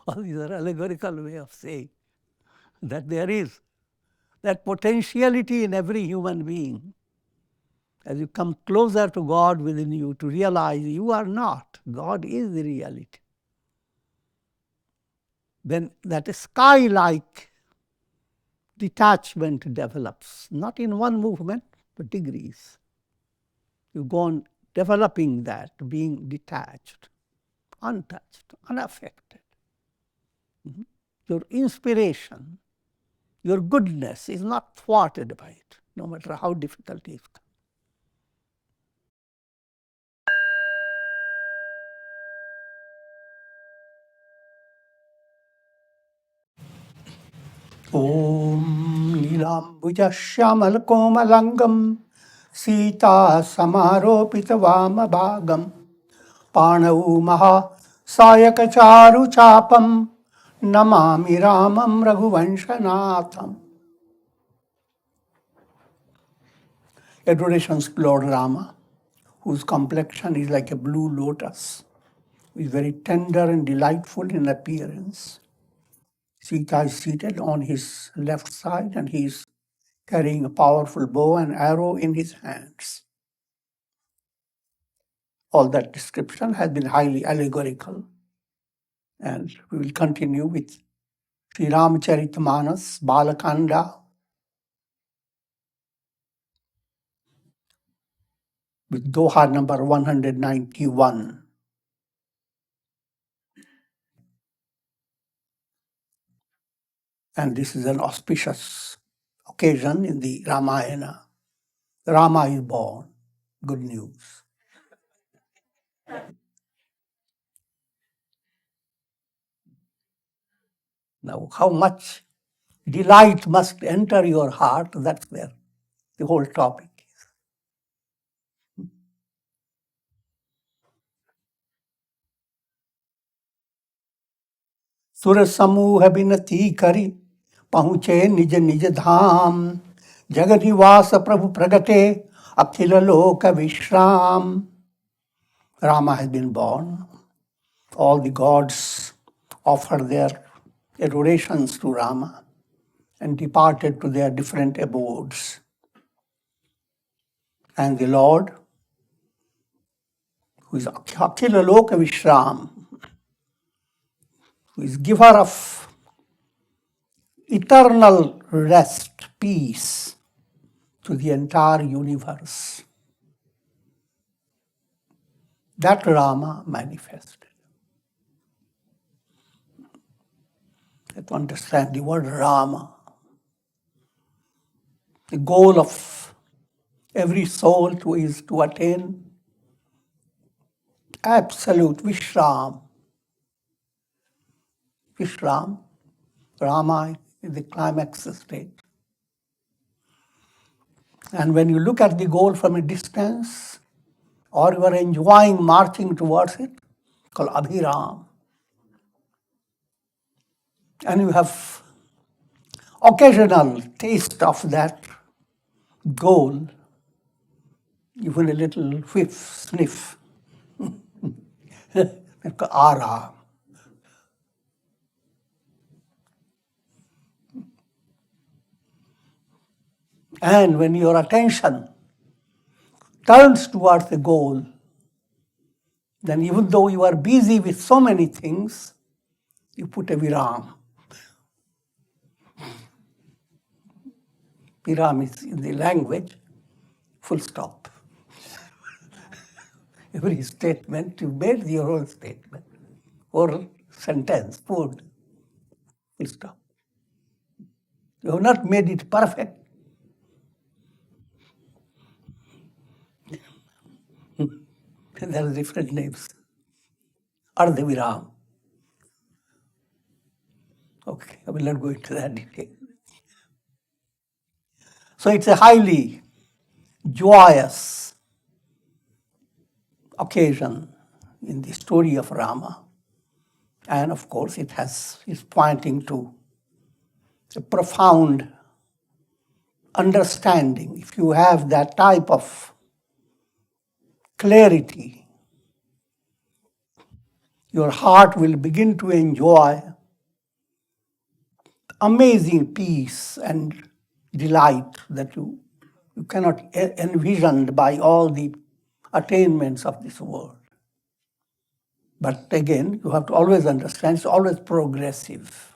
All these are allegorical way of saying that there is that potentiality in every human being. As you come closer to God within you, to realize you are not, God is the reality. Then that sky-like detachment develops, not in one movement, but degrees. You go on developing that, being detached, untouched, unaffected. Your inspiration, your goodness is not thwarted by it, no matter how difficult it is. Om Nilambuja Shyamal Komalangam Sita Samaropita Vamabhagam Panau Maha Sayakacharu Chapam Namami Ramam Raghuvanshanatham. Adorations to Lord Rama, whose complexion is like a blue lotus, is very tender and delightful in appearance. Sita is seated on his left side and he is carrying a powerful bow and arrow in his hands. All that description has been highly allegorical. And we will continue with Sri Ramcharitmanas, Balakanda, with Doha number 191. And this is an auspicious occasion in the Ramayana. Rama is born. Good news. Now, how much delight must enter your heart? That's where the whole topic is. सुर समूह बिनती करी पहुँचे निज निज धाम जग निवास प्रभु प्रगटे अखिल लोक विश्राम. Rama has been born. All the gods offered their adorations to Rama and departed to their different abodes. And the Lord, who is Akhila Loka Vishram, who is giver of eternal rest, peace to the entire universe, that Rama manifested. To understand the word Rama, the goal of every soul is to attain absolute Vishram. Vishram, Rama is the climax state. And when you look at the goal from a distance, or you are enjoying marching towards it, called Abhiram, and you have occasional taste of that goal, even a little whiff, sniff, Aram. And when your attention turns towards the goal, then even though you are busy with so many things, you put a viram. Viram is in the language, full stop. Every statement, you made your own statement or sentence, food, full stop. You have not made it perfect. There are different names. Ardha Viram. Okay, I will not go into that detail. So it's a highly joyous occasion in the story of Rama. And of course, it is pointing to a profound understanding. If you have that type of clarity your heart will begin to enjoy amazing peace and delight that you cannot envision by all the attainments of this world. But again, you have to always understand it's always progressive.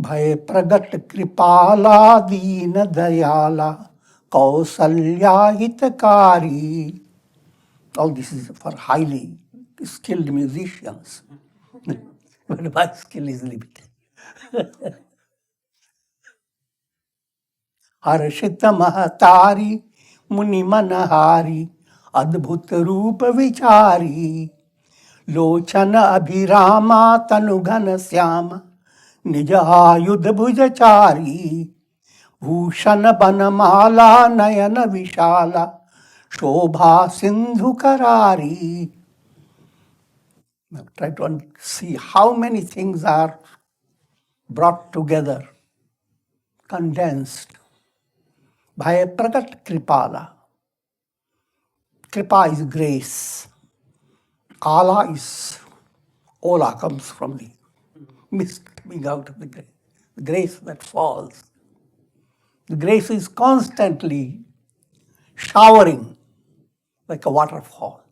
भय प्रगट कृपाला दीन दयाला कौशल्या हितकारी. All this is for highly skilled musicians. But my skill is limited. हर्षित महतारी मुनि मनहारी अद्भुत रूप विचारी लोचन अभिरामा तनुघन श्याम निज आयुध भुजचारी भूषण बनमाला नयन विशाला शोभा सिंधु करारी. Now try to see how many things are brought together, condensed by a prakat kripala. Kripa is grace. Ala is, ola comes from the mist coming out of the grace that falls. The grace is constantly showering like a waterfall.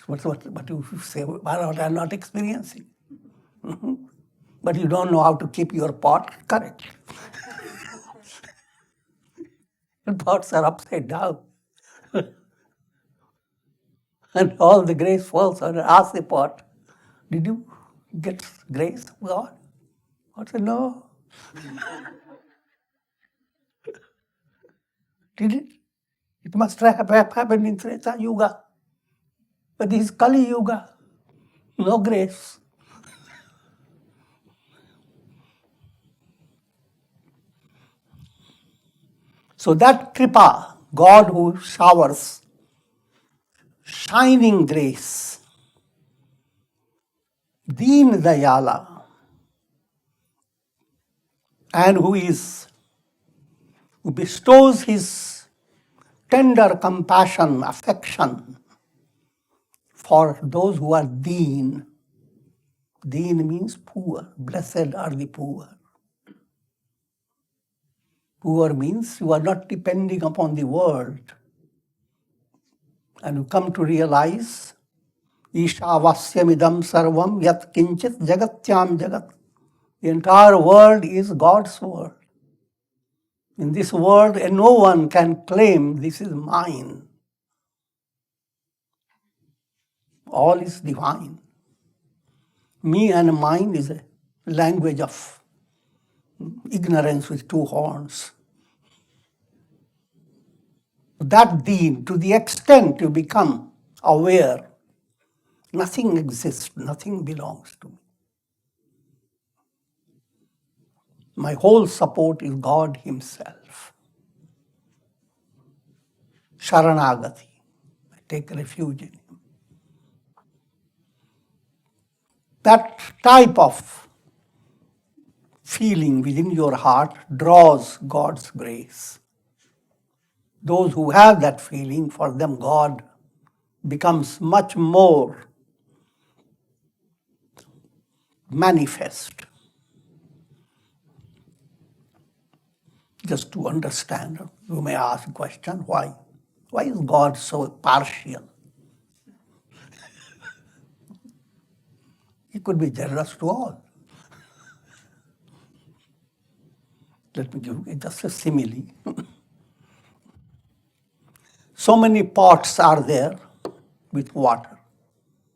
What you say, what I'm not experiencing. But you don't know how to keep your pot correct. Your pots are upside down. And all the grace falls on. Ask the pot, did you get grace, God? God said, no. Did it? It must have happened in Treta Yuga. But this is Kali Yuga. No grace. So that Kripa, God who showers shining grace, Dhin Dayala, and who bestows his tender compassion, affection for those who are Dhin. Dhin means poor. Blessed are the poor. Poor means you are not depending upon the world. And you come to realize, Ishavasyamidam sarvam yat kinchit jagatyam jagat. The entire world is God's world. In this world, no one can claim this is mine. All is divine. Me and mine is a language of ignorance with two horns. That Dhin, to the extent you become aware, nothing exists, nothing belongs to me. My whole support is God Himself. Sharanagati. I take refuge in Him. That type of feeling within your heart draws God's grace. Those who have that feeling, for them God becomes much more manifest. Just to understand, you may ask a question, why? Why is God so partial? He could be generous to all. Let me give you just a simile. So many pots are there with water,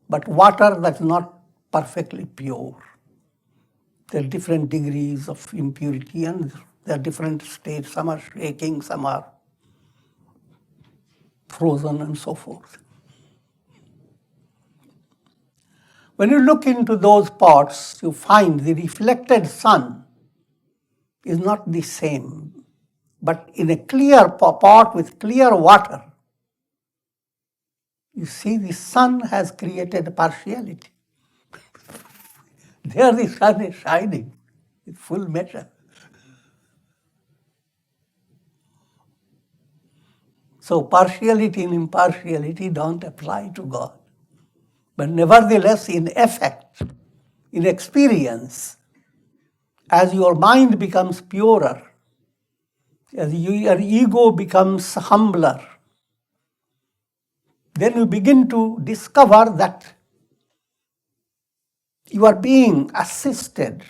but water that's not perfectly pure. There are different degrees of impurity and there are different states. Some are shaking, some are frozen and so forth. When you look into those pots, you find the reflected sun is not the same. But in a clear pot with clear water, you see the sun has created partiality. There the sun is shining with full measure. So partiality and impartiality don't apply to God. But nevertheless, in effect, in experience, as your mind becomes purer, as your ego becomes humbler, then you begin to discover that you are being assisted,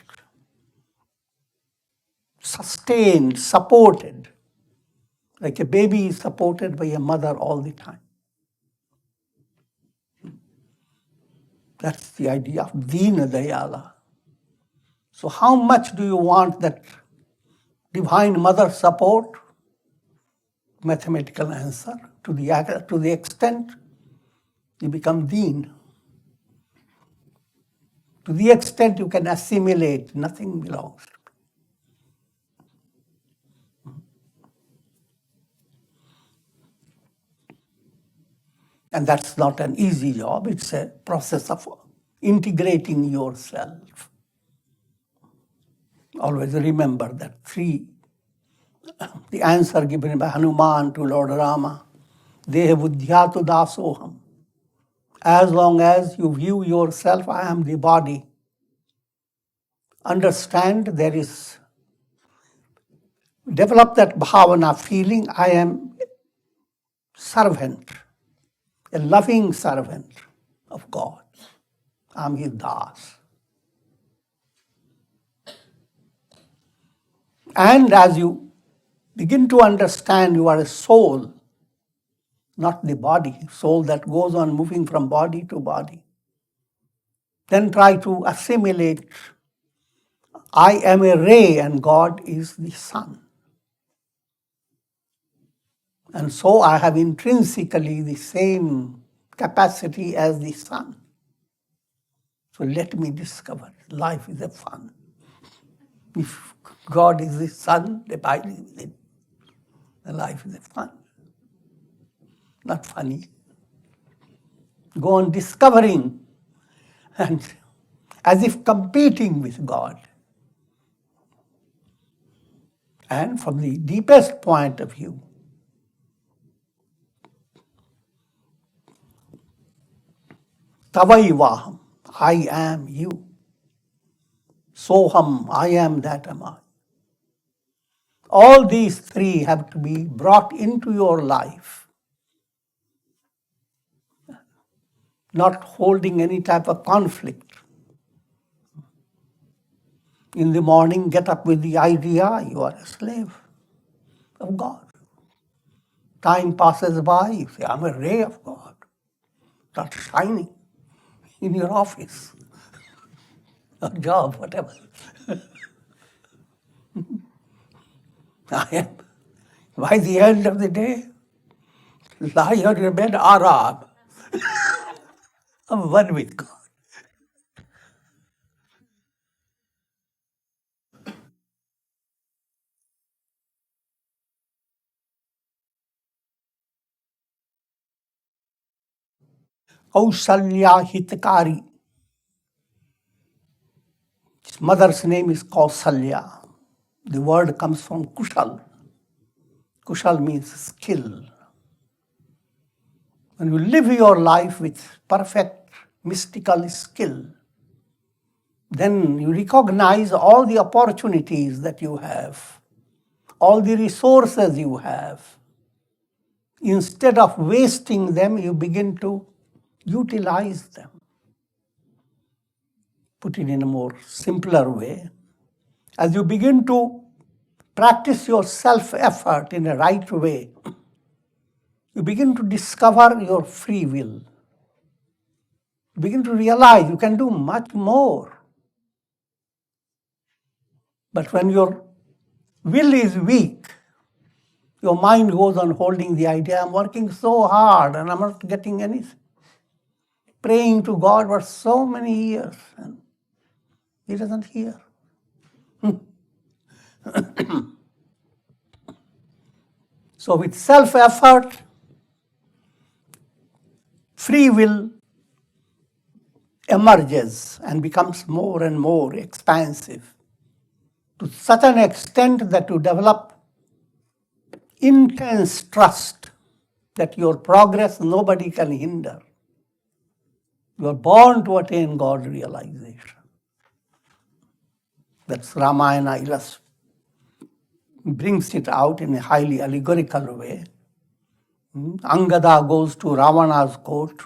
sustained, supported, like a baby is supported by a mother all the time. That's the idea of Dhin Dayala. So how much do you want that divine mother support? Mathematical answer. To the extent you become Dhin. To the extent you can assimilate, nothing belongs to me. And that's not an easy job. It's a process of integrating yourself. Always remember that the answer given by Hanuman to Lord Rama, Deha buddhyatu dasoham. As long as you view yourself, I am the body. Understand develop that bhavana feeling, I am servant, a loving servant of God. I am his das. And as you begin to understand you are a soul, not the body, soul that goes on moving from body to body, then try to assimilate, I am a ray and God is the sun. And so I have intrinsically the same capacity as the sun. So let me discover life is a fun. If God is the sun, abiding within, the life is a fun. Not funny. Go on discovering and as if competing with God. And from the deepest point of view, Tavaivaham, I am you. Soham, I am that am I. All these three have to be brought into your life, not holding any type of conflict. In the morning, get up with the idea you are a slave of God. Time passes by, you say, I'm a ray of God. Start shining in your office, or job, whatever. I am. By the end of the day, lie on your bed, Aram. I'm one with God. Kaushalya Hitakari. His mother's name is Kaushalya. The word comes from Kushal. Kushal means skill. When you live your life with perfect mystical skill, then you recognize all the opportunities that you have, all the resources you have. Instead of wasting them, you begin to utilize them. Put it in a more simpler way. As you begin to practice your self-effort in a right way, you begin to discover your free will. You begin to realize you can do much more. But when your will is weak, your mind goes on holding the idea, I'm working so hard and I'm not getting anything. Praying to God for so many years and He doesn't hear. So with self-effort, free will emerges and becomes more and more expansive to such an extent that you develop intense trust that your progress nobody can hinder. You are born to attain God realization. That's Ramayana brings it out in a highly allegorical way. Angada goes to Ravana's court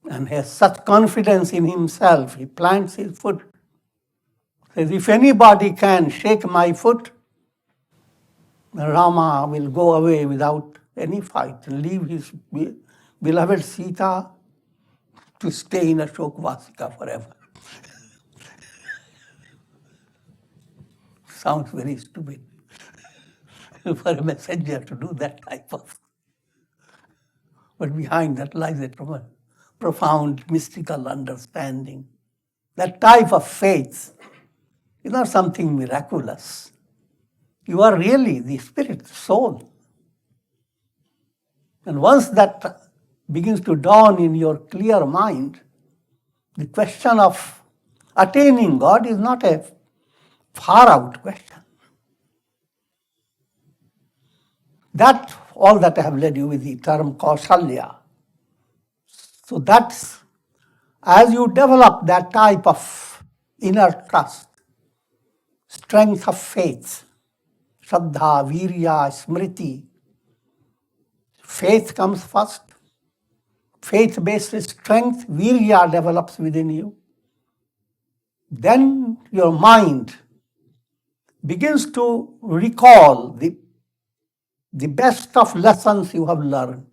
and has such confidence in himself, he plants his foot. Says, if anybody can shake my foot, Rama will go away without any fight and leave his beloved Sita to stay in Ashokvasika forever. Sounds very stupid for a messenger to do that type of. But behind that lies a profound mystical understanding. That type of faith is not something miraculous. You are really the spirit, soul. And once that begins to dawn in your clear mind, the question of attaining God is not a far-out question. That, all that I have led you with the term Kaushalya. So that's, as you develop that type of inner trust, strength of faith, Shraddha, Virya, Smriti, faith comes first. Faith-based strength, Virya develops within you. Then your mind begins to recall the best of lessons you have learned.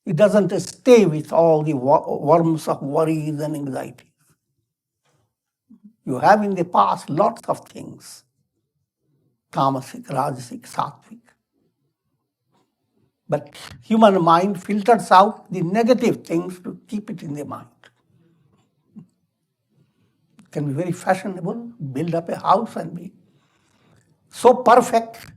It doesn't stay with all the worms of worries and anxieties. You have in the past lots of things, tamasic, rajasic, sattvic. But human mind filters out the negative things to keep it in the mind. It can be very fashionable, build up a house and be so perfect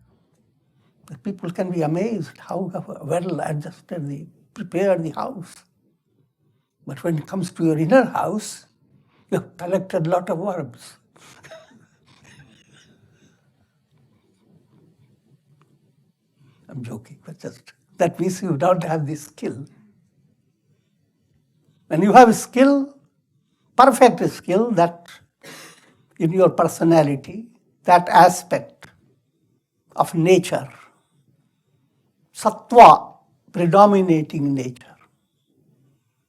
that people can be amazed how well adjusted they prepare the house. But when it comes to your inner house, you have collected a lot of worms. I'm joking, but just that means you don't have this skill. When you have a skill, perfect skill, that in your personality, that aspect of nature, sattva predominating nature,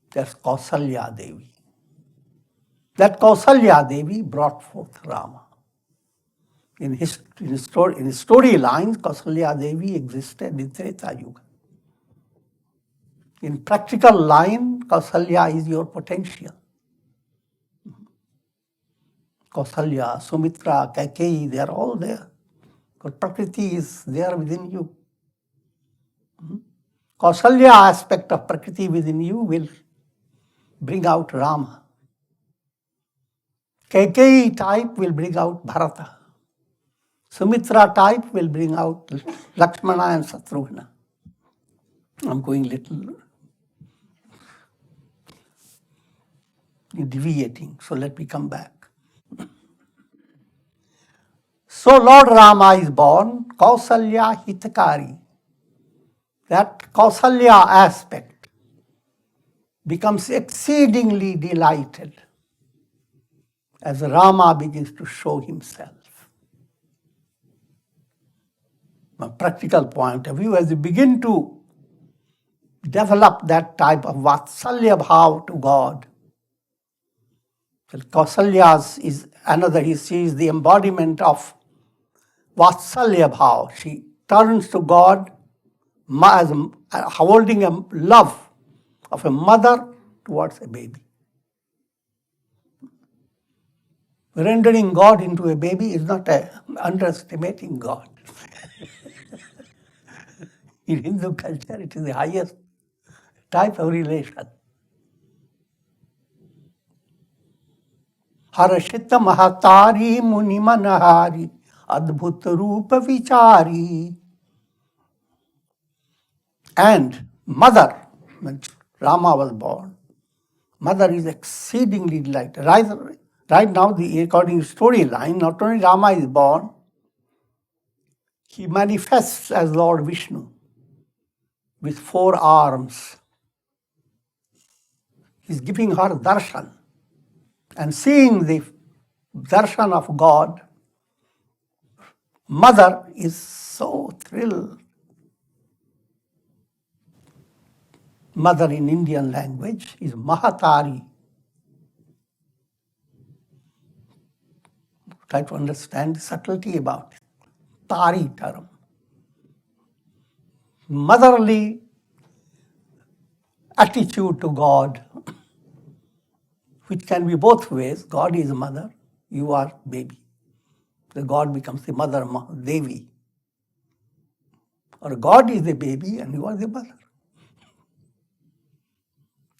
that's Kaushalya Devi. That Kaushalya Devi brought forth Rama. In his storylines, Kaushalya Devi existed in Treta Yuga. In practical line, Kaushalya is your potential. Kaushalya, Sumitra, Kaikeyi, they are all there. Because Prakriti is there within you. Kaushalya aspect of Prakriti within you will bring out Rama. Kaikeyi type will bring out Bharata. Sumitra type will bring out Lakshmana and Satrughna. I'm going little deviating, so let me come back. So Lord Rama is born, Kaushalya Hitakari. That Kaushalya aspect becomes exceedingly delighted as Rama begins to show himself. From a practical point of view, as you begin to develop that type of Vatsalya bhav to God, Kausalya is another, he sees the embodiment of Vatsalya bhav. She turns to God as holding a love of a mother towards a baby. Rendering God into a baby is not underestimating God. In Hindu culture, it is the highest type of relation. Harashita Mahatari Muni Manahari Adbhuta Rupa Vichari. And mother, when Rama was born, mother is exceedingly delighted. Right now, according to storyline, not only Rama is born, He manifests as Lord Vishnu with 4 arms. He's giving her darshan. And seeing the darshan of God, mother is so thrilled. Mother in Indian language is Mahatari. Try to understand the subtlety about it. Tari term. Motherly attitude to God, which can be both ways. God is mother, you are baby. The God becomes the mother, Devi. Or God is the baby and you are the mother.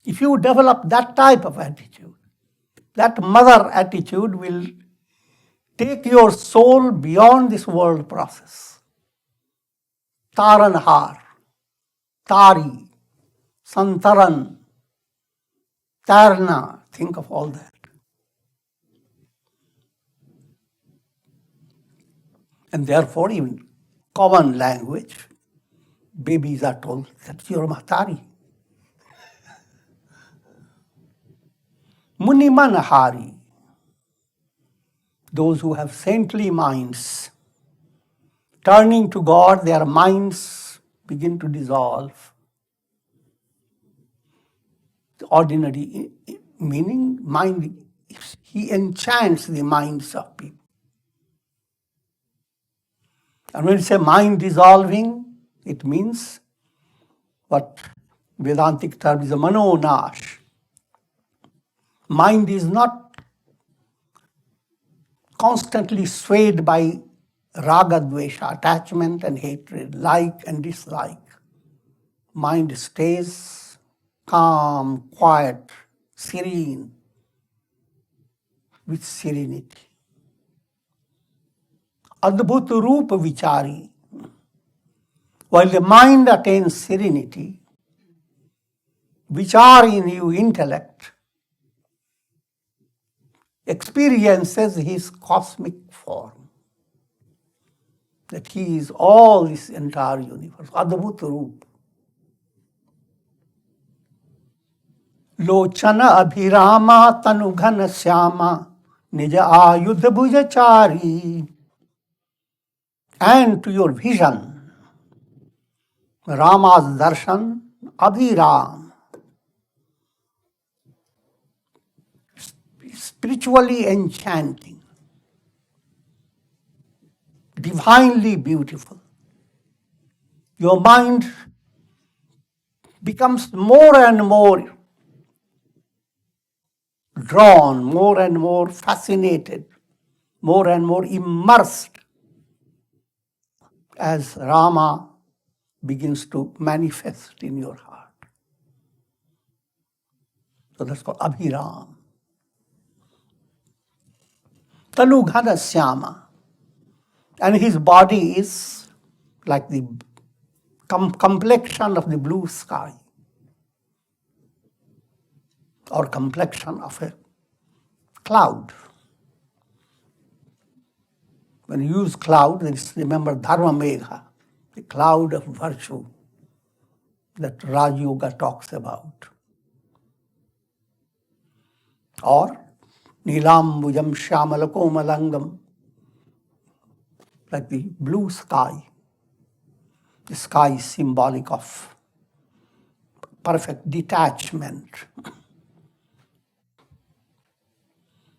If you develop that type of attitude, that mother attitude will take your soul beyond this world process. Taranhar, Tari, Santaran, Tarna, think of all that. And therefore, in common language, babies are told, that's your Mahatari. Munimanahari, those who have saintly minds, turning to God, their minds begin to dissolve. The ordinary meaning, mind, he enchants the minds of people. And when you say mind dissolving, it means what Vedantic term is a manonash. Mind is not constantly swayed by raga dvesha, attachment and hatred, like and dislike. Mind stays calm, quiet, serene, with serenity. Adbhut Rupa Vichari. While the mind attains serenity, Vichar in you, intellect, experiences his cosmic form. That he is all this entire universe. Adbhut Rupa. Lochana Abhirama Tanughana Syama Nija Ayudha Bhujachari. And to your vision, Rama's darshan, Abhiram, spiritually enchanting, divinely beautiful. Your mind becomes more and more drawn, more and more fascinated, more and more immersed as Rama begins to manifest in your heart. So that's called Abhiram. Tanughana Syama. And his body is like the complexion of the blue sky, or complexion of a cloud. When you use cloud, remember Dharma Megha, the cloud of virtue that Raj Yoga talks about. Or Nilambujam Shyamalakomalangam, like the blue sky. The sky is symbolic of perfect detachment.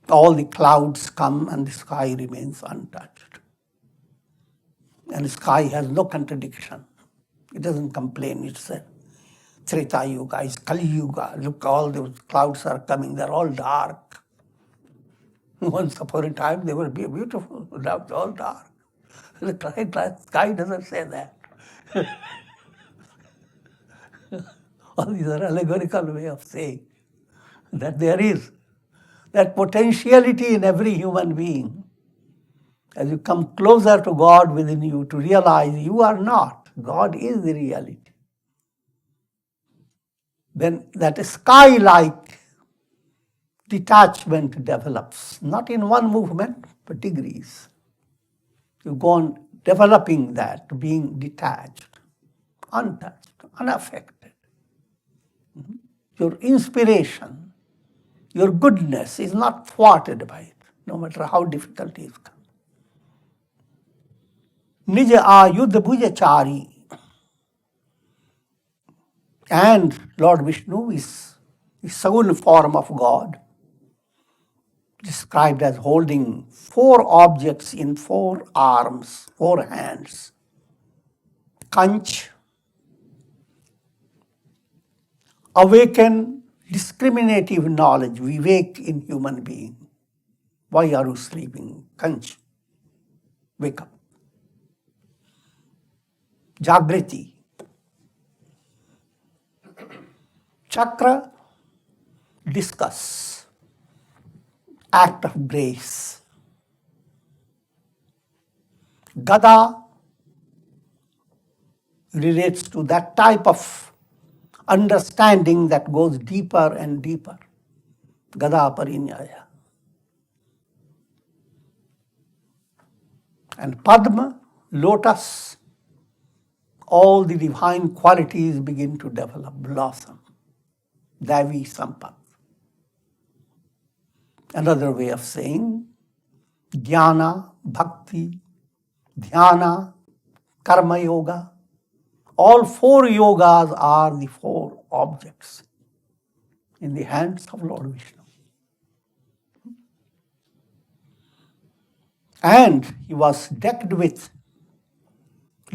All the clouds come and the sky remains untouched. And the sky has no contradiction. It doesn't complain. It's a Treta Yuga, it's Kali Yuga. Look, all those clouds are coming. They're all dark. Once upon a time, they were beautiful. Now it's all dark. The sky doesn't say that. All these are allegorical way of saying that there is that potentiality in every human being. As you come closer to God within you, to realize you are not, God is the reality. Then that sky-like detachment develops, not in one movement, but degrees. You go on developing that, being detached, untouched, unaffected. Your inspiration, your goodness is not thwarted by it, no matter how difficult it comes. Nija ayudha bhujachari. And Lord Vishnu is the Sagun form of God, described as holding 4 objects in 4 arms, 4 hands. Kanch, awaken discriminative knowledge, vivek in human being. Why are you sleeping? Kanch, wake up. Jagriti. Chakra, discuss, act of grace. Gada relates to that type of understanding that goes deeper and deeper. Gada parinyaya. And Padma, lotus, all the divine qualities begin to develop, blossom. Davi Sampat. Another way of saying Jnana, Bhakti, Dhyana, Karma Yoga. All 4 yogas are the 4 objects in the hands of Lord Vishnu. And he was decked with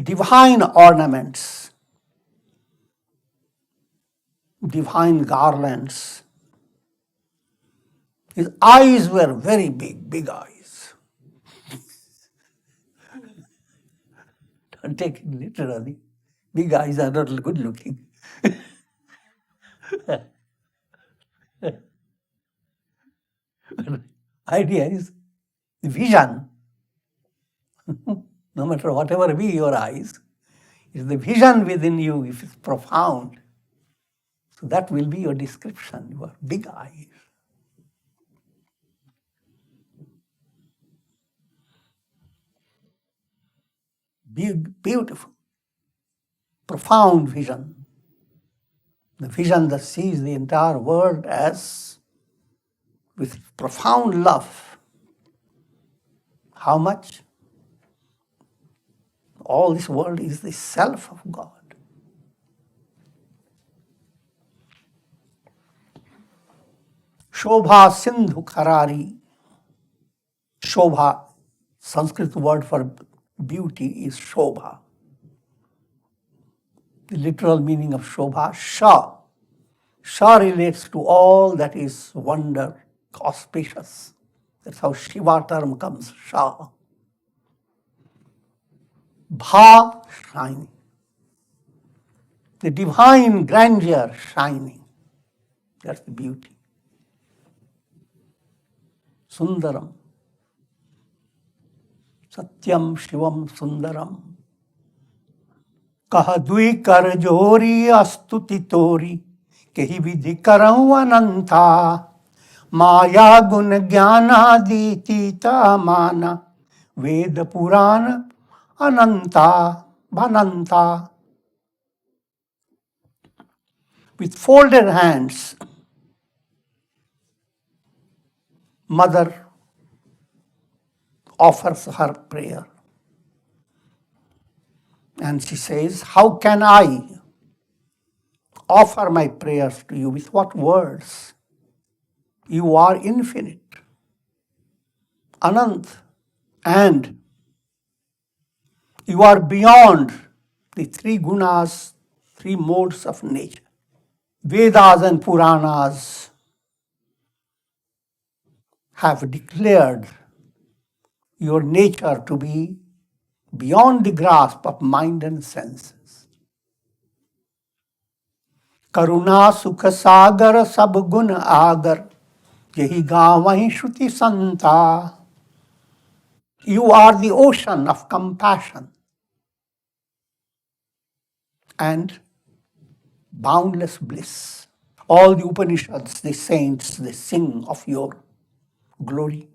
divine ornaments, divine garlands. His eyes were very big, big eyes. Don't take it literally. Big eyes are not good looking. Idea is the vision. No matter whatever be your eyes, it's the vision within you, if it's profound. So that will be your description, your big eyes. Big, beautiful, profound vision. The vision that sees the entire world as with profound love. How much? All this world is the self of God. Shobha Sindhu Kharari. Shobha, Sanskrit word for beauty is Shobha. The literal meaning of Shobha, Sha. Sha relates to all that is wonder, auspicious. That's how Shiva term comes, Sha. Bha, shining. The divine grandeur shining. That's the beauty. Sundaram. Satyam Shivam Sundaram. Kah dui kar jori astuti tori, kehi vidhi karau ananta. Maya gun jnana ditita mana, Veda Purana ananta bhananta. With folded hands, mother offers her prayer. And she says, how can I offer my prayers to you? With what words? You are infinite, Anant, and you are beyond the 3 gunas, 3 modes of nature. Vedas and Puranas have declared your nature to be beyond the grasp of mind and senses. Karuna Sukha Sagar Sab Gun Agar, Yahi Gavahi Shruti Santa. You are the ocean of compassion and boundless bliss. All the Upanishads, the saints, they sing of your glory.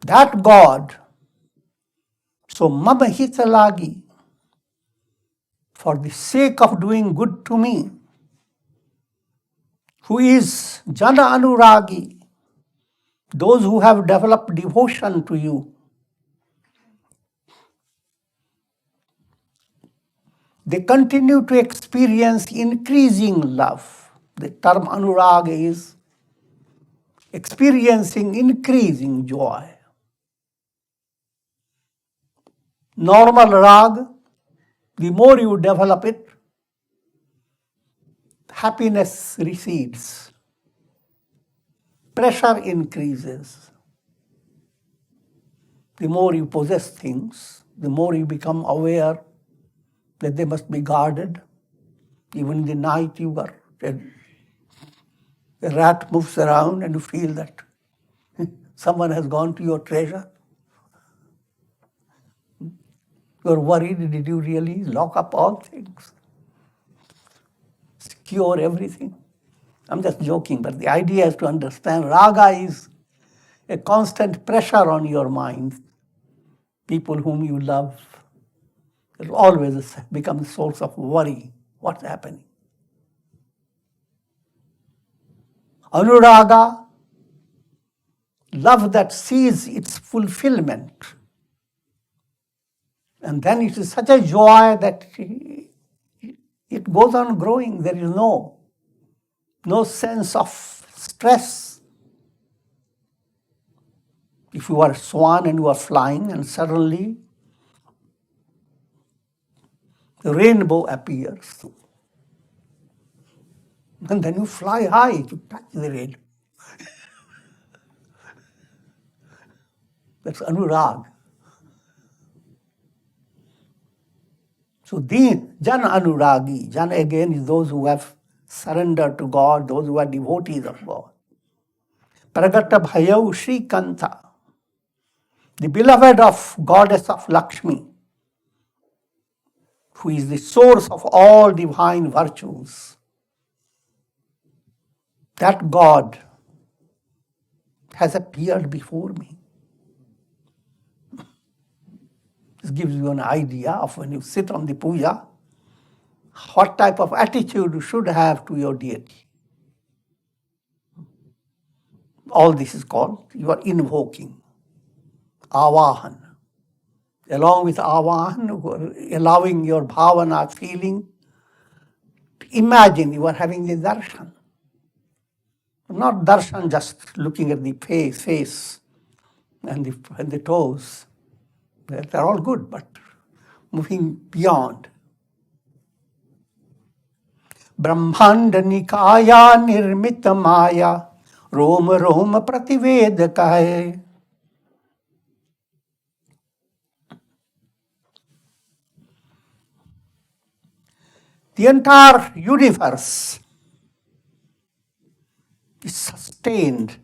That God So mama hitalagi, for the sake of doing good to me, who is jana anuragi, those who have developed devotion to you, they continue to experience increasing love. The term anurag is experiencing increasing joy. Normal rag, the more you develop it, happiness recedes, pressure increases. The more you possess things, the more you become aware that they must be guarded. Even in the night, a rat moves around and you feel that someone has gone to your treasure. You're worried, did you really lock up all things? Secure everything? I'm just joking, but the idea is to understand raga is a constant pressure on your mind. People whom you love, it always becomes a source of worry. What's happening? Anuraga, love that sees its fulfillment. And then it is such a joy that it goes on growing. There is no sense of stress. If you are a swan and you are flying and suddenly the rainbow appears, and then you fly high to touch the rainbow. That's anurag. So Dhin, jana anuragi, jana again is those who have surrendered to God, those who are devotees of God. Pragata bhayau Shri Kantha, the beloved of goddess of Lakshmi, who is the source of all divine virtues. That God has appeared before me. This gives you an idea of when you sit on the puja, what type of attitude you should have to your deity. All this is called, you are invoking, avahan. Along with avahan, allowing your bhavana feeling, imagine you are having the darshan. Not darshan just looking at the face and the toes. They're all good, but moving beyond. Brahmanda nikaya nirmita maya roma roma prativeda. The entire universe is sustained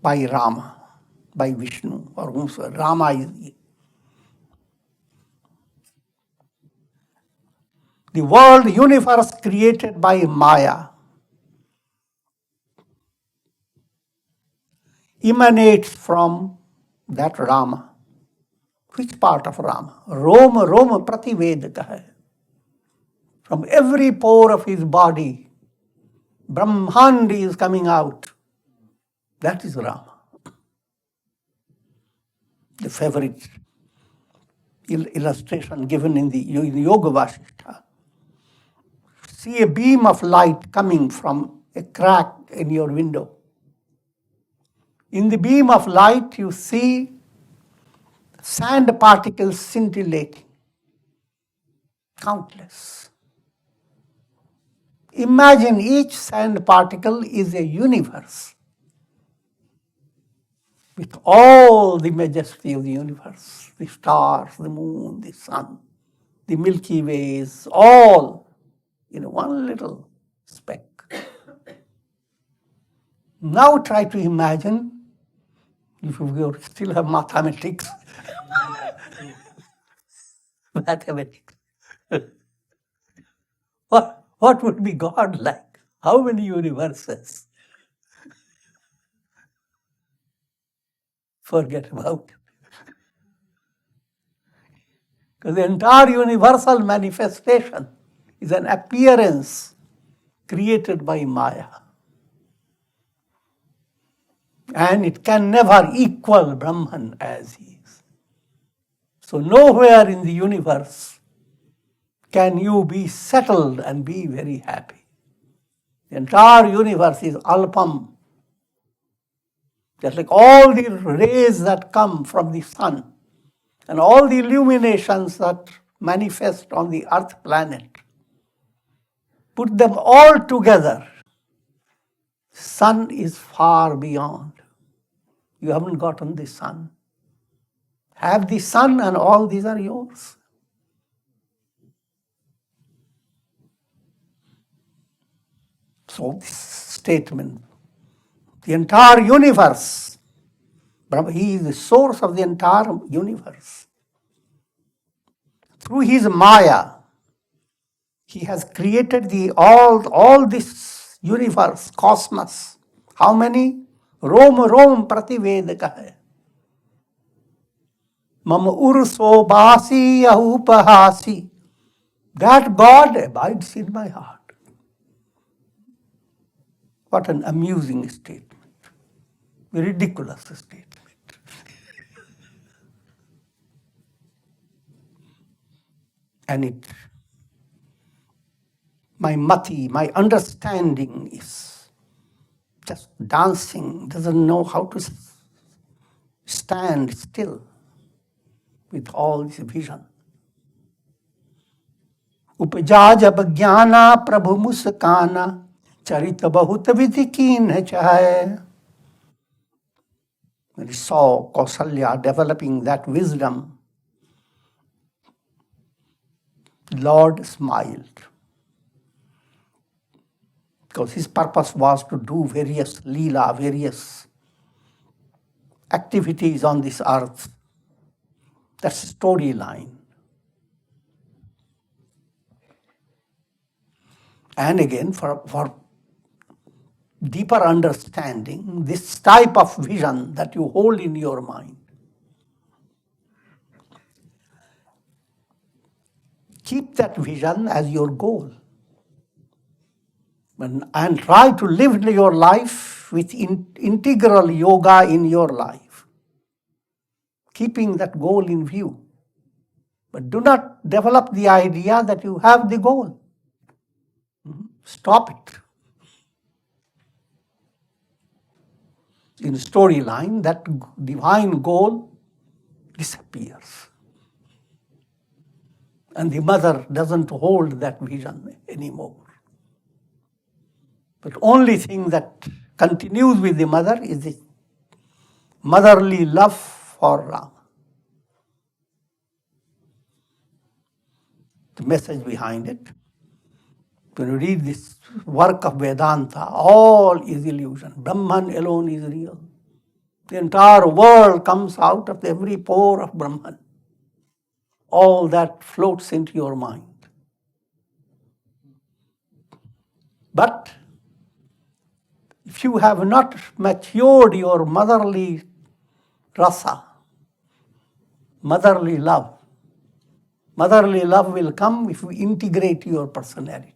by Rama, by Vishnu, or whomsoever. Rama is the world, universe created by Maya emanates from that Rama. Which part of Rama? Roma, Roma Prativeda hai. From every pore of his body, Brahmand is coming out. That is Rama. The favorite illustration given in the Yoga Vashishta. See a beam of light coming from a crack in your window. In the beam of light, you see sand particles scintillating, countless. Imagine each sand particle is a universe with all the majesty of the universe, the stars, the moon, the sun, the Milky Ways, all in one little speck. Now try to imagine, if you still have mathematics, what would be God like? How many universes? Forget about it. So the entire universal manifestation is an appearance created by Maya. And it can never equal Brahman as he is. So nowhere in the universe can you be settled and be very happy. The entire universe is alpam. Just like all the rays that come from the sun and all the illuminations that manifest on the earth planet, put them all together, sun is far beyond. You haven't gotten the sun. Have the sun and all these are yours. So this statement, the entire universe, he is the source of the entire universe. Through his Maya, he has created all this universe, cosmos. How many? Rom prativedaka hai. Mama urso basi ahupahasi. That God abides in my heart. What an amusing statement. A ridiculous statement. And my mati, my understanding is just dancing, doesn't know how to stand still with all this vision. Upja jab jnana prabhu muskana, charita bahut vidhi keen chahe. When he saw Kaushalya developing that wisdom, Lord smiled. Because his purpose was to do various leela, various activities on this earth. That's storyline. And again, for deeper understanding, this type of vision that you hold in your mind, keep that vision as your goal. And try to live your life with integral yoga in your life, keeping that goal in view. But do not develop the idea that you have the goal. Stop it. In storyline, that divine goal disappears. And the mother doesn't hold that vision anymore. But only thing that continues with the mother is the motherly love for Rama. The message behind it. When you read this work of Vedanta, all is illusion. Brahman alone is real. The entire world comes out of every pore of Brahman. All that floats into your mind. But if you have not matured your motherly rasa, motherly love will come if you integrate your personality.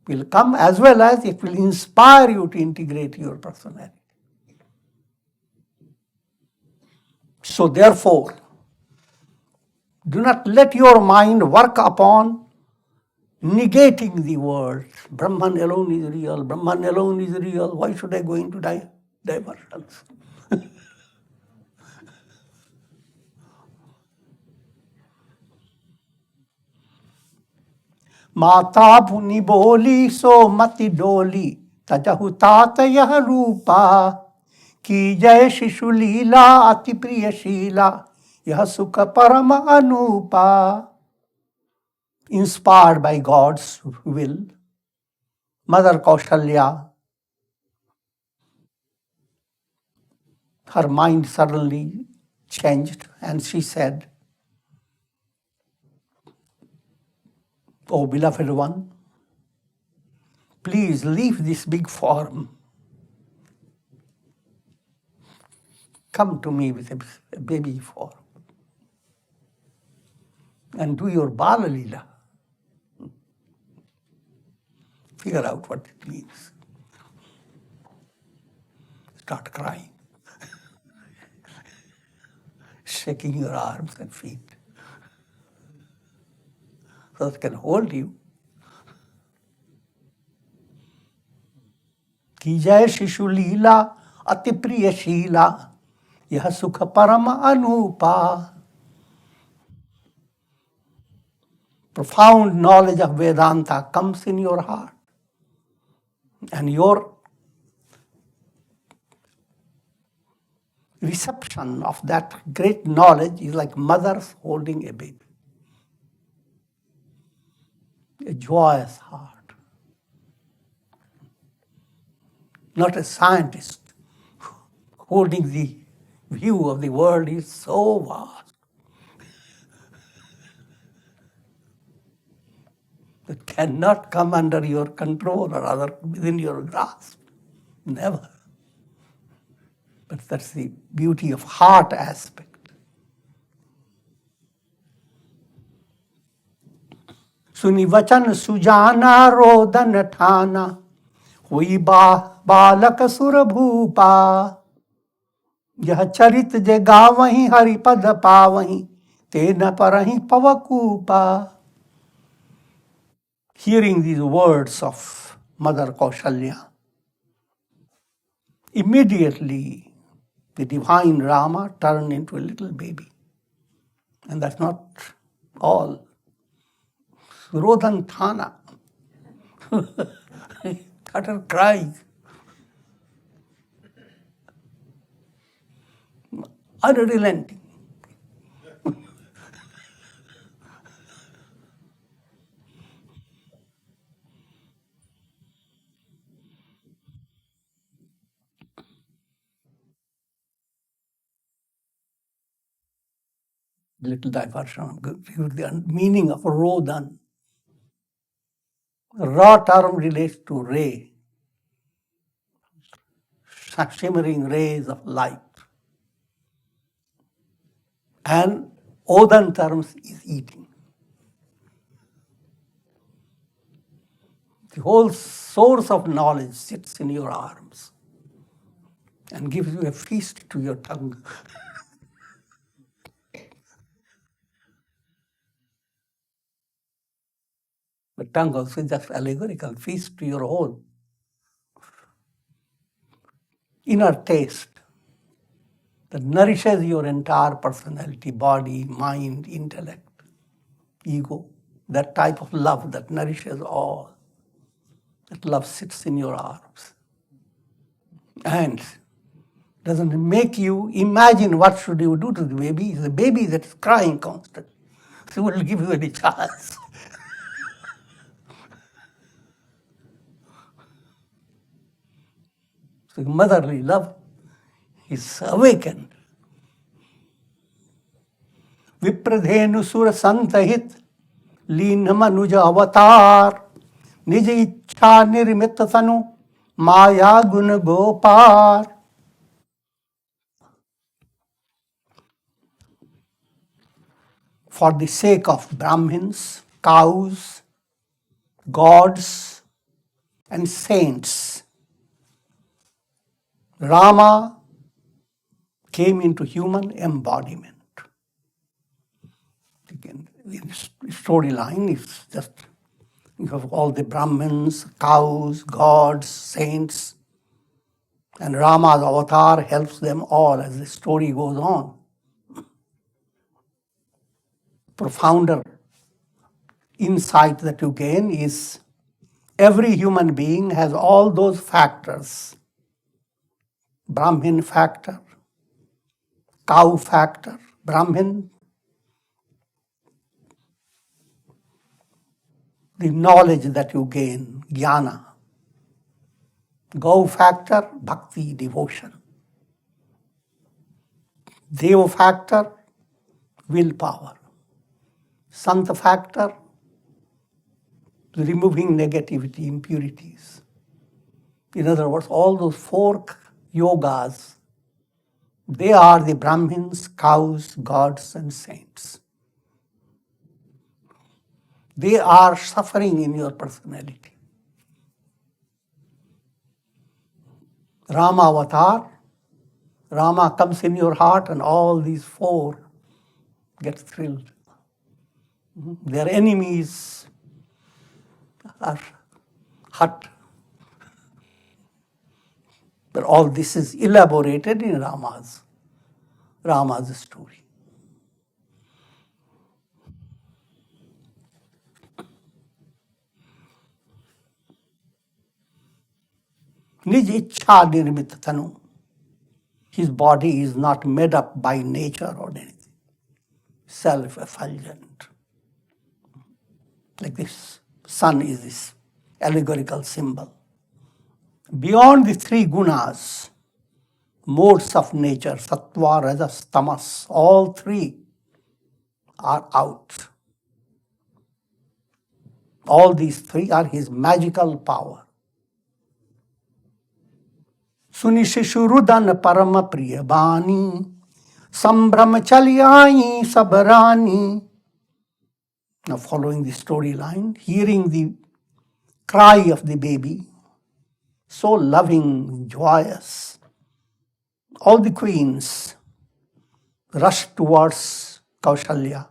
Will come as well as it will inspire you to integrate your personality. So therefore, do not let your mind work upon negating the world. Brahman alone is real. Brahman alone is real. Why should I go into diversions? Mata bhuni boli so mati doli tajahu tata yah rupa ki jai shishu leela ati priya sheela yah sukha parama anupa. Inspired by God's will, Mother Kaushalya, her mind suddenly changed and she said, "Oh, beloved one, please leave this big form. Come to me with a baby form." and do your Bala Leela. Figure out what it means. Start crying, shaking your arms and feet so it can hold you. की जय शिशु लीला अति प्रिय शीला यह सुख परम Anupa. Profound knowledge of Vedanta comes in your heart, and your reception of that great knowledge is like mothers holding a baby. A joyous heart. Not a scientist holding the view of the world is so vast that cannot come under your control or other within your grasp. Never. But that's the beauty of heart aspect. सुनि वचन सुजाना रोदन ठाना हुई बालक सुर भूपा. यह चरित जे गावहीं हरिपद पावहीं ते न परहीं पवकूपा. Hearing these words of Mother Kaushalya, immediately the divine Rama turned into a little baby. And that's not all. Rodhan Thana started crying. Unrelenting. Little diversion, the meaning of Rodhan. Ra term relates to ray, shimmering rays of light. And Odhan terms is eating. The whole source of knowledge sits in your arms and gives you a feast to your tongue. The tongue also is just allegorical, feast to your whole inner taste that nourishes your entire personality, body, mind, intellect, ego. That type of love that nourishes all. That love sits in your arms and doesn't make you imagine what should you do to the baby. It's a baby that is crying constantly. So it will give you any chance. So motherly love is awakened. विप्रधेनु सुर संतहित लीन मनुज अवतार निज इच्छा निर्मित तनु माया गुण गोपार. For the sake of Brahmins, cows, gods, and saints, Rama came into human embodiment. Again, the storyline is just you have all the Brahmins, cows, gods, saints, and Rama's avatar helps them all as the story goes on. Profounder insight that you gain is every human being has all those factors. Brahmin factor, cow factor, Brahmin, the knowledge that you gain, jnana. Gau factor, bhakti, devotion. Deva factor, willpower. Sant factor, removing negativity, impurities. In other words, all those four yogas, they are the Brahmins, cows, gods, and saints. They are suffering in your personality. Rama avatar, Rama comes in your heart and all these four get thrilled. Their enemies are hurt. But all this is elaborated in Rama's story. Nij ichha nirmit tanu. His body is not made up by nature or anything. Self-effulgent. Like this sun is this allegorical symbol. Beyond the three gunas, modes of nature, sattva, rajas, tamas, all three are out. All these three are his magical power. Suni shishurudan parama priyabani, sambram chalyai sabarani. Now following the storyline, hearing the cry of the baby, so loving, joyous, all the queens rushed towards Kaushalya.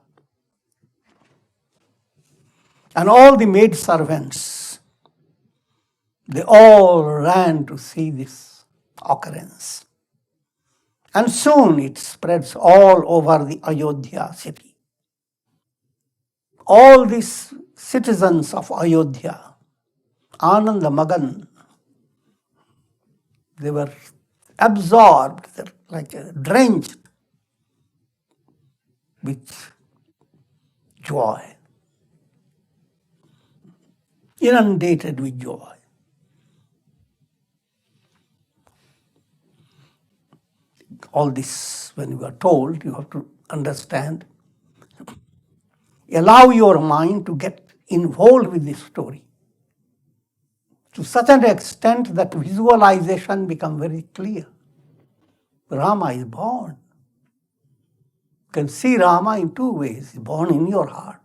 And all the maid servants, they all ran to see this occurrence. And soon it spreads all over the Ayodhya city. All these citizens of Ayodhya, Ananda Magan, they were absorbed, like drenched with joy, inundated with joy. All this, when you are told, you have to understand. Allow your mind to get involved with this story to such an extent that visualization becomes very clear. Rama is born. You can see Rama in two ways. Born in your heart,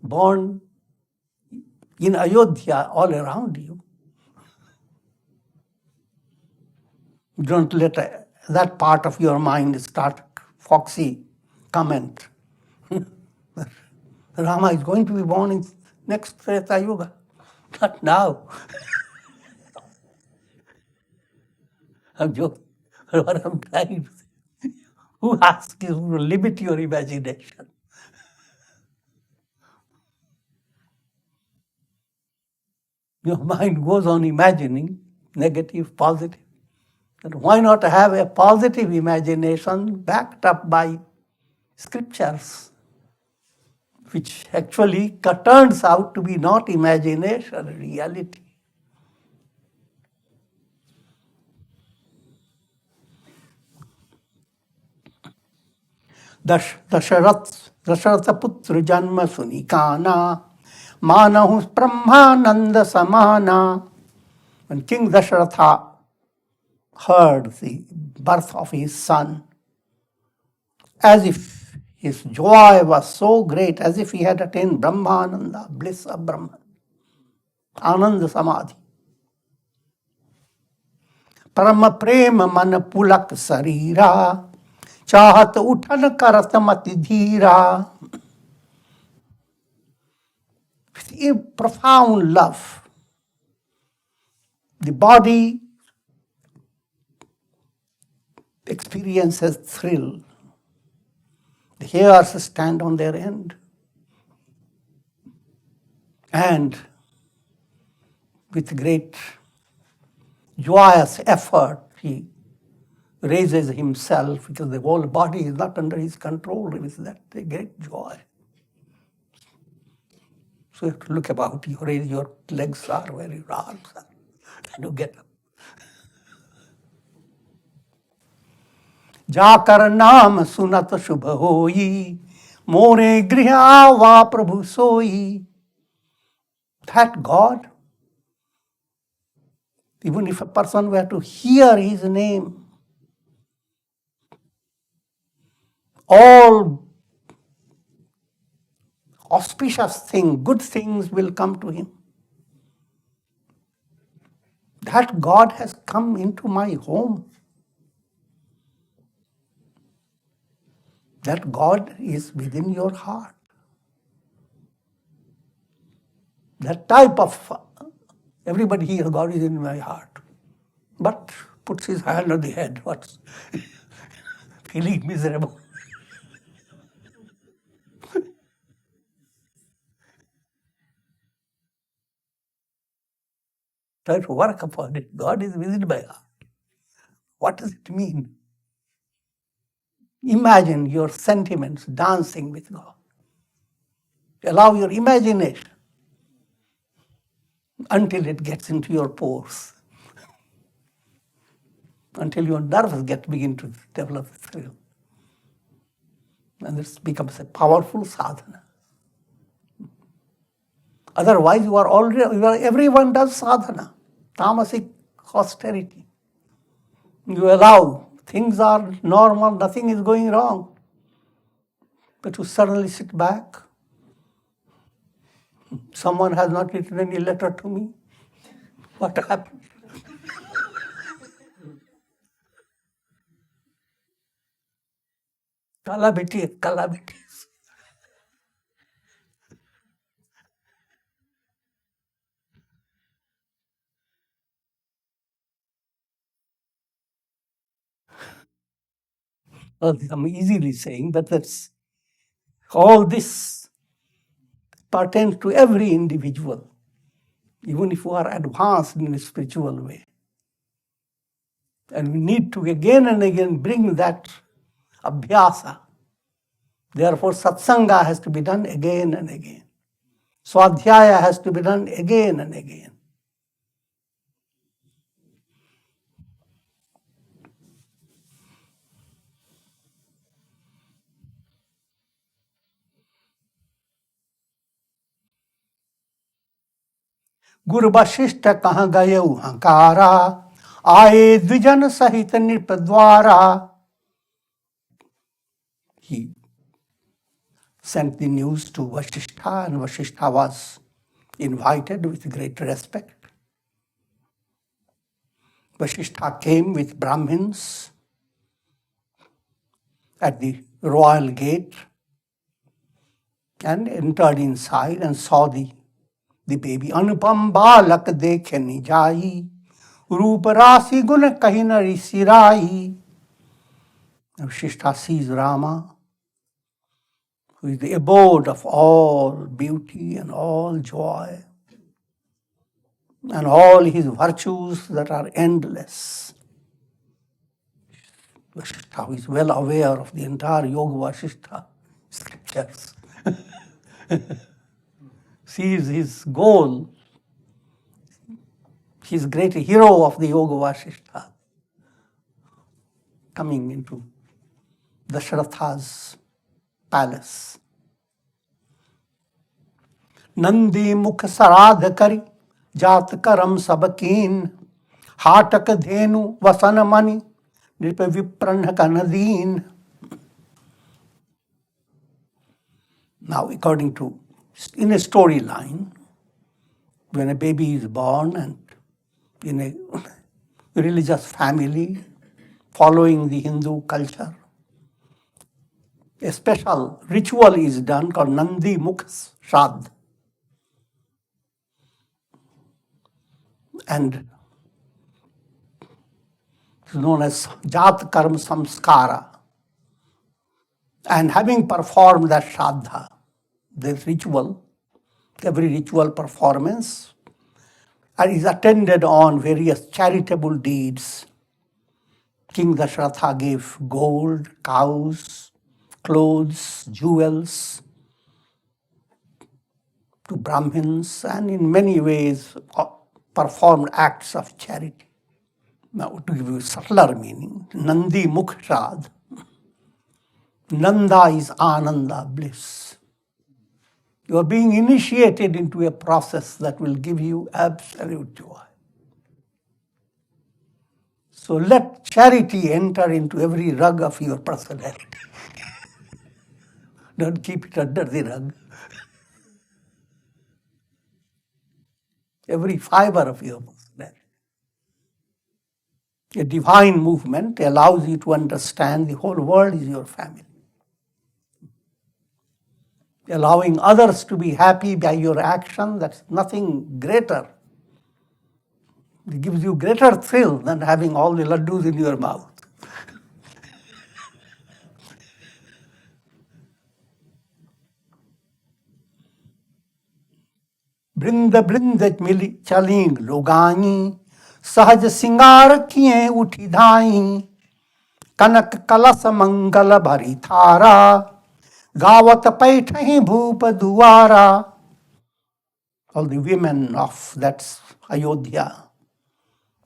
born in Ayodhya all around you. Don't let that part of your mind start foxy comment. Rama is going to be born in next Treta Yuga. Not now. I'm joking. What I'm trying to say. Who asks you to limit your imagination? Your mind goes on imagining negative, positive. And why not have a positive imagination backed up by scriptures, which actually turns out to be not imagination, reality. Dasharath पुत्र जन्म सुनि काना, मानहु ब्रह्मानंद समाना. When King Dasharatha heard the birth of his son, as if his joy was so great, as if he had attained Brahmananda, bliss of Brahman, Ananda Samadhi. Parama prema man pulak sarira, chahat uthan karat mati dhira. With profound love, the body experiences thrill. The hairs stand on their end. And with great joyous effort, he raises himself because the whole body is not under his control. With that great joy. So you have to look about. You raise your legs are where your arms are. And you get up. जाकर नाम सुनत शुभ होई, मोरे गृह आवा प्रभु सोई. That God, even if a person were to hear his name, all auspicious thing, good things will come to him. That God has come into my home. That God is within your heart. That type of, everybody here, God is in my heart. But puts his hand on the head, what's feeling miserable. Try to work upon it. God is within my heart. What does it mean? Imagine your sentiments dancing with God. Allow your imagination until it gets into your pores, until your nerves begin to develop thrill. And this becomes a powerful sadhana. Otherwise, everyone does sadhana, tamasic austerity. You allow, things are normal, nothing is going wrong. But you suddenly sit back. Someone has not written any letter to me. What happened? Calamities. Well, I'm easily saying, but that's all this pertains to every individual, even if we are advanced in a spiritual way. And we need to again and again bring that abhyasa. Therefore, satsanga has to be done again and again. Swadhyaya has to be done again and again. गुरु वशिष्ठ कहाँ गए हंकारा, आए द्विजन सहित नृप द्वारा. He sent the news to Vashishta, and Vashishta was invited with great respect. Vashishta came with Brahmins at the royal gate and entered inside and saw the baby. Anupam balak dekhe nijai, रूप राशि गुण कही न ऋषिराई. Vashishta sees Rama, who is the abode of all beauty and all joy, and all his virtues that are endless. Vashishta is well aware of the entire Yoga Vashishta scriptures. Sees his goal. He's great hero of the Yoga Vashishta coming into Dashratha's palace. Nandi Mukh saradh kari, jat karam sabakeen, hatak dhenu vasan mani, nripa vipranhaka nadeen. Now, according to, in a storyline, when a baby is born and in a religious family, following the Hindu culture, a special ritual is done called Nandi Mukh Shraddha. And it's known as Jat Karma Samskara. And having performed that Shraddha, the ritual, every ritual performance, and is attended on various charitable deeds. King Dashratha gave gold, cows, clothes, jewels to Brahmins, and in many ways performed acts of charity. Now, to give you a subtler meaning, Nandi Mukh Shraddha. Nanda is Ananda, bliss. You are being initiated into a process that will give you absolute joy. So let charity enter into every rug of your personality. Don't keep it under the rug. every fiber of your personality. A divine movement allows you to understand the whole world is your family. Allowing others to be happy by your action, that's nothing greater. It gives you greater thrill than having all the laddus in your mouth. बृंद बृंद मिली चली लोगाई, सहज सिंगार किए उठी धाई, कनक कलश मंगल भरी थारा, गावत पैठही भूप दुआरा. All the women of that Ayodhya,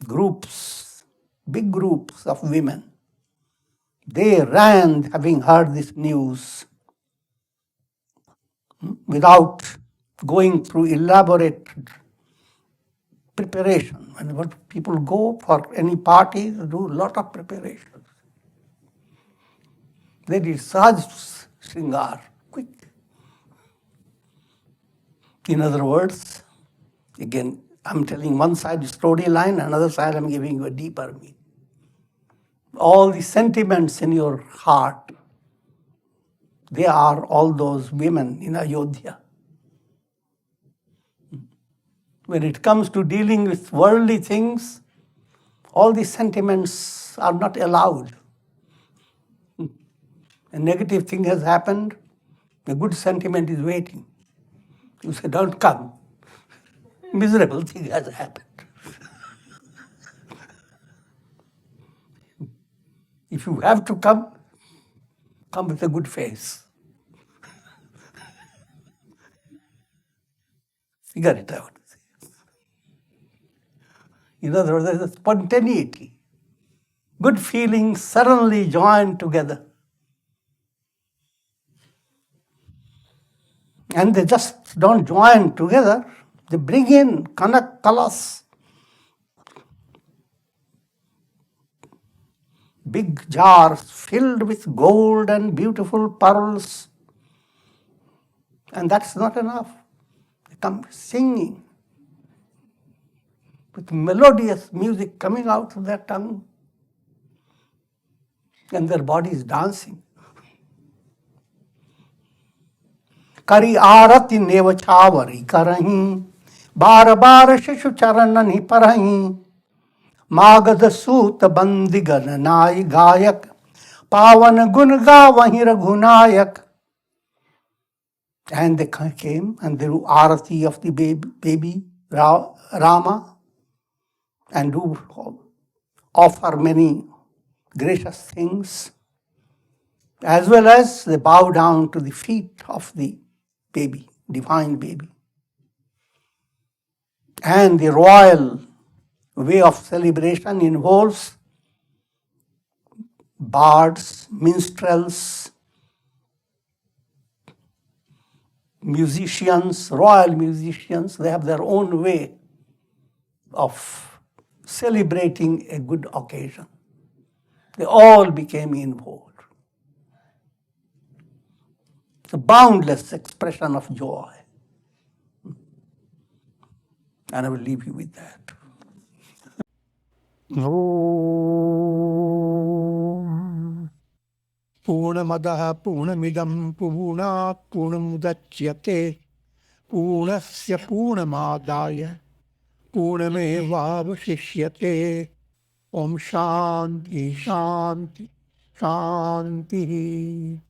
groups, big groups of women, they ran having heard this news without going through elaborate preparation. Whenever people go for any party, they do a lot of preparations. They did Saj Sringar, quick. In other words, again, I'm telling one side storyline, another side I'm giving you a deeper meaning. All the sentiments in your heart, they are all those women in Ayodhya. When it comes to dealing with worldly things, all these sentiments are not allowed. A negative thing has happened, a good sentiment is waiting. You say, don't come. Miserable thing has happened. If you have to come with a good face. Figure it out. In other words, there's a spontaneity. Good feelings suddenly join together. And they just don't join together. They bring in kanak kalas, big jars filled with gold and beautiful pearls. And that's not enough. They come singing with melodious music coming out of their tongue. And their body is dancing. करी आरती नेव छावरी करहीं, बार बार शिशु चरणनि परहीं, मागध सूत बंदी गण नाय गायक, पावन गुण गावहीं Raghunayak. And they came and they do arati of the baby Rama, and do offer many gracious things, as well as they bow down to the feet of the baby, divine baby. And the royal way of celebration involves bards, minstrels, musicians, royal musicians. They have their own way of celebrating a good occasion. They all became involved. It's a boundless expression of joy. And I will leave you with that. Om Purnamadaha Purnamidam Purnat Purnamudachyate Purnasya Purnamadaya Purnamevavashishyate. Om Shanti Shanti Shanti.